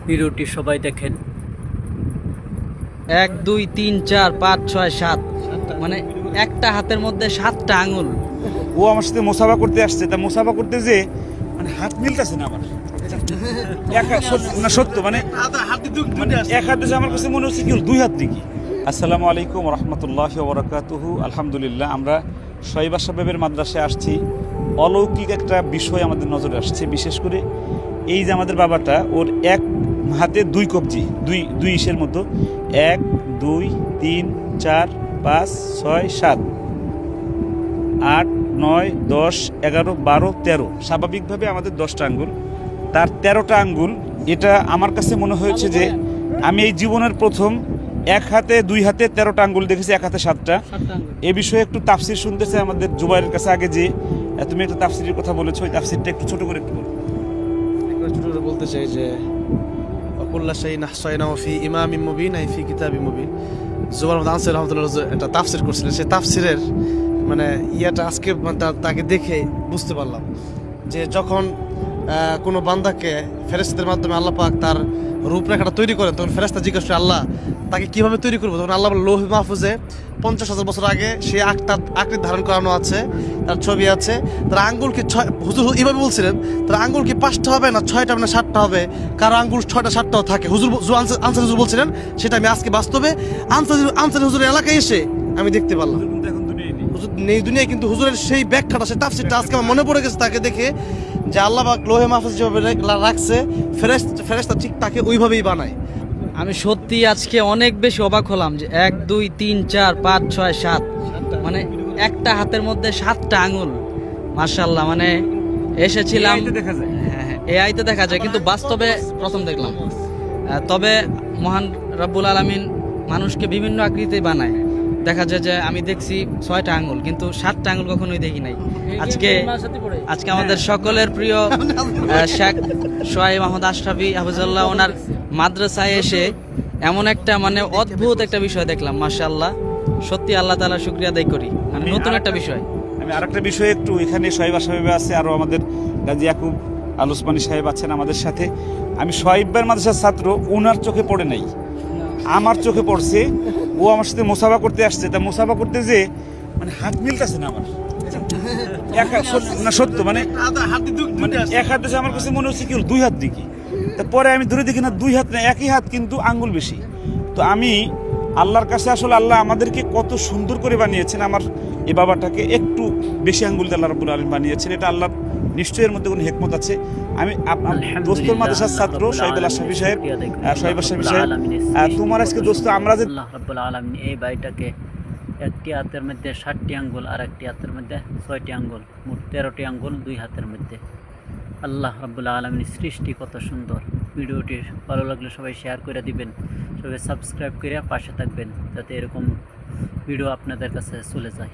ভিডিওটি সবাই দেখেন। 1 2 3 4 5 6 7 মানে একটা হাতের মধ্যে 7টা আঙুল। ও আমার সাথে মোসাফা করতে আসছে, তা মোসাফা করতে যে মানে হাত মিলতেছে না আমার। না সত্য মানে এক হাতে আমার কাছে মনে হচ্ছে কি দুই হাত নাকি। আসসালামু আলাইকুম রহমতুল্লাহি ওয়া বারাকাতুহু। আলহামদুলিল্লাহ, আমরা শোয়েব সাহেবের মাদ্রাসায় আসছি। অলৌকিক একটা বিষয় আমাদের নজরে আসছে, বিশেষ করে এই যে আমাদের বাবাটা, ওর এক হাতে দুই কবজি, দুই ইসের মতো 1 2 3 4 5 6 7 8 9 10 11 12 13, স্বাভাবিকভাবে আমাদের 10টা আঙ্গুল, তার 13টা আঙ্গুল। এটা আমার কাছে মনে হয়েছে যে আমি এই জীবনের প্রথম এক হাতে দুই হাতে 13টা আঙ্গুল দেখেছি, এক হাতে 7টা। এ বিষয়ে একটু তাফসির শুনতে চাই আমাদের জুবাইরের কাছে। আগে যে তুমি একটা তাফসিরের কথা বলেছো, ওই তাফসিরটা একটু ছোট করে একটু বলো। ছোট করে বলতে চাই যে অকুল্লা শাইইন আহসাইনাহু ফি ইমামিম মুবিন আই ফি কিতাবিম মুবিন। জুবাইর আহমদ আনসারী রাহমাতুল্লাহ একটা তাফসির করছিলেন, সেই তাফসিরের মানে ইয়াটা আজকে তাকে দেখে বুঝতে পারলাম যে যখন কোনো বান্দাকে ফেরেশতাদের মাধ্যমে আল্লাহ পাক তার রূপরেখাটা তৈরি করেন, তখন ফেরেশতা জিজ্ঞেস করে আল্লাহ তাকে কিভাবে তৈরি করবো। তখন আল্লাহ লৌহ মাহফুজে 50,000 বছর আগে সে আকৃতি ধারণ করানো আছে, তার ছবি আছে। তার আঙ্গুল কি হুজুর এইভাবে বলছিলেন, তার আঙ্গুল কি 5টা হবে না 6টা হবে না 7টা হবে, কারো আঙ্গুল 6টা 7টাও থাকে। আনসারী হুজুর বলছিলেন, সেটা আমি আজকে বাস্তবে আনসারী হুজুরের এলাকায় এসে আমি দেখতে পারলাম। হুজুর নেই দুনিয়ায়, কিন্তু হুজুরের সেই ব্যাখ্যাটা, সেই তাফসিরটা আজকে আমার মনে পড়ে গেছে তাকে দেখে, যে আল্লাহ পাক লোহে মাহফুজ যেভাবে রাখছে ফেরেশতা ঠিক তাকে ওইভাবেই বানায়। আমি সত্যি আজকে অনেক বেশি অবাক হলাম যে 1 2 3 4 5 6 7 মানে একটা হাতের মধ্যে 7টা আঙুল। মাশাআল্লাহ, মানে এসেছিলাম দেখা যায়, এআইতে দেখা যায়, কিন্তু বাস্তবে প্রথম দেখলাম। তবে মহান রব্বুল আলামিন মানুষকে বিভিন্ন আকৃতি বানায়। দেখা যায় যে আমি দেখছি 6টা আঙ্গুল, কিন্তু 7টা আঙ্গুল কখনোই দেখি নাই। আজকে আমাদের সকলের প্রিয় শেখ সোহাইব আহমদ আশরাফি হাফিজাল্লাহ, ওনার মাদ্রাসায় এসে এমন একটা মানে অদ্ভুত একটা বিষয় দেখলাম। মাশাআল্লাহ, সত্যি আল্লাহ তাআলার শুকরিয়া আদায় করি। নতুন একটা বিষয়। আমি আরেকটা বিষয় একটু, এখানে সোহাইব সাহেব আছে, আরও আমাদের গাজী ইয়াকুব আল ওসমানী সাহেব আছেন আমাদের সাথে। আমি সোহাইব ভাইয়ের মাদ্রাসার ছাত্র, ওনার চোখে পড়ে নাই, আমার চোখে পড়ছে। ও আমার সাথে মোসাফা করতে আসছে, তা মোসাফা করতে যে মানে হাত মিলতেছে না আমার। না সত্য মানে এক হাতে আমার কাছে মনে হচ্ছে কি দুই হাত দেখি। তারপরে আমি ধরে দেখি না দুই হাত না, একই হাত, কিন্তু আঙ্গুল বেশি। তো আমি আল্লাহর কাছে আসলে আল্লাহ আমাদেরকে কত সুন্দর করে বানিয়েছেন, আমার এই বাবাটাকে একটু বেশি আঙ্গুল দিয়ে আল্লাহ রাব্বুল আলামিন বানিয়েছেন। এটা আল্লাহ নিশ্চয়ই এর মধ্যে কোনো হিকমত আছে। আমি আপনার দোস্তর মাদ্রাসার ছাত্র সোহাইব আশরাফি সাহেব, সোহাইব আশরাফি সাহেব, তোমার আজকে দোস্ত আমরা যে আল্লাহ রাব্বুল আলামিন এই বাড়িটাকে একটি হাতের মধ্যে 7টি আঙ্গুল আর একটি হাতের মধ্যে 6টি আঙ্গুল, মোট 13টি আঙ্গুল দুই হাতের মধ্যে। আল্লাহ রাব্বুল আলামিনের সৃষ্টি কত সুন্দর। ভিডিওটি ভালো লাগলে সবাই শেয়ার করে দিবেন, সবাই সাবস্ক্রাইব করে পাশে থাকবেন, যাতে এরকম ভিডিও আপনাদের কাছে চলে যায়।